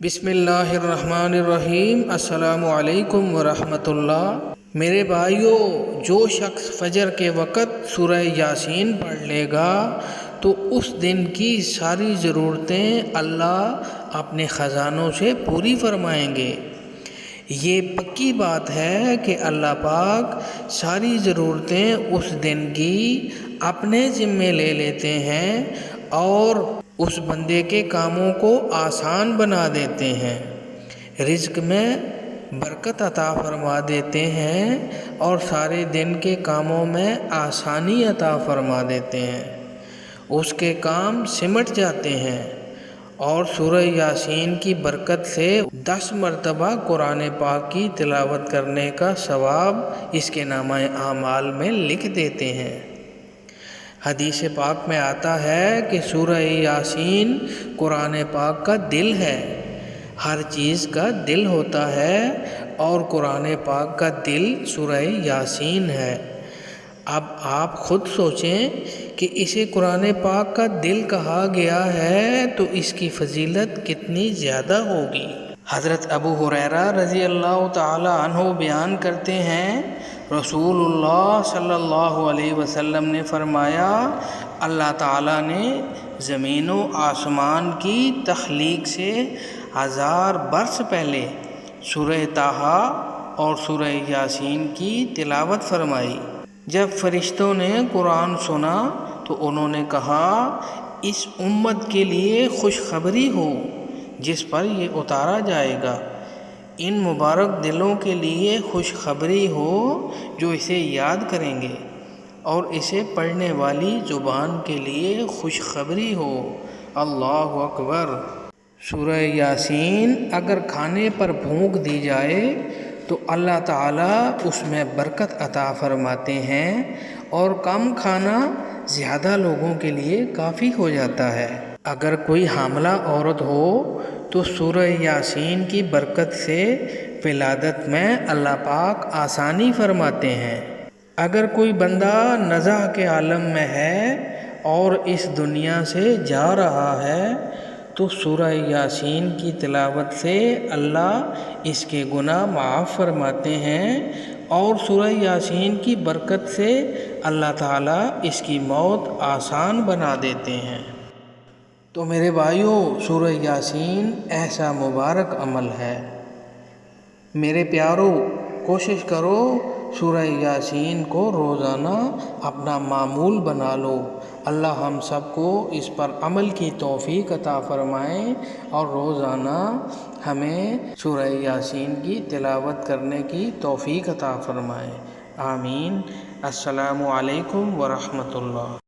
بسم اللہ الرحمن الرحیم۔ السلام علیکم ورحمۃ اللہ۔ میرے بھائیوں، جو شخص فجر کے وقت سورہ یاسین پڑھ لے گا تو اس دن کی ساری ضرورتیں اللہ اپنے خزانوں سے پوری فرمائیں گے۔ یہ پکی بات ہے کہ اللہ پاک ساری ضرورتیں اس دن کی اپنے ذمے لے لیتے ہیں اور اس بندے کے کاموں کو آسان بنا دیتے ہیں، رزق میں برکت عطا فرما دیتے ہیں اور سارے دن کے کاموں میں آسانی عطا فرما دیتے ہیں، اس کے کام سمٹ جاتے ہیں۔ اور سورہ یاسین کی برکت سے 10 مرتبہ قرآن پاک کی تلاوت کرنے کا ثواب اس کے نامہ اعمال میں لکھ دیتے ہیں۔ حدیث پاک میں آتا ہے کہ سورہ یاسین قرآن پاک کا دل ہے۔ ہر چیز کا دل ہوتا ہے اور قرآن پاک کا دل سورہ یاسین ہے۔ اب آپ خود سوچیں کہ اسے قرآن پاک کا دل کہا گیا ہے تو اس کی فضیلت کتنی زیادہ ہوگی۔ حضرت ابو ہریرہ رضی اللہ تعالی عنہ بیان کرتے ہیں، رسول اللہ صلی اللہ علیہ وسلم نے فرمایا، اللہ تعالیٰ نے زمین و آسمان کی تخلیق سے 1000 برس پہلے سورہ طٰہٰ اور سورہ یاسین کی تلاوت فرمائی۔ جب فرشتوں نے قرآن سنا تو انہوں نے کہا، اس امت کے لیے خوشخبری ہو جس پر یہ اتارا جائے گا، ان مبارک دلوں کے لیے خوشخبری ہو جو اسے یاد کریں گے، اور اسے پڑھنے والی زبان کے لیے خوشخبری ہو۔ اللہ اکبر۔ سورہ یاسین اگر کھانے پر پھونک دی جائے تو اللہ تعالیٰ اس میں برکت عطا فرماتے ہیں اور کم کھانا زیادہ لوگوں کے لیے کافی ہو جاتا ہے۔ اگر کوئی حاملہ عورت ہو تو سورہ یاسین کی برکت سے ولادت میں اللہ پاک آسانی فرماتے ہیں۔ اگر کوئی بندہ نزع کے عالم میں ہے اور اس دنیا سے جا رہا ہے تو سورہ یاسین کی تلاوت سے اللہ اس کے گناہ معاف فرماتے ہیں اور سورہ یاسین کی برکت سے اللہ تعالیٰ اس کی موت آسان بنا دیتے ہیں۔ تو میرے بھائیوں، سورہ یاسین ایسا مبارک عمل ہے۔ میرے پیارو، کوشش کرو سورہ یاسین کو روزانہ اپنا معمول بنا لو۔ اللہ ہم سب کو اس پر عمل کی توفیق عطا فرمائے اور روزانہ ہمیں سورہ یاسین کی تلاوت کرنے کی توفیق عطا فرمائے۔ آمین۔ السلام علیکم ورحمۃ اللہ۔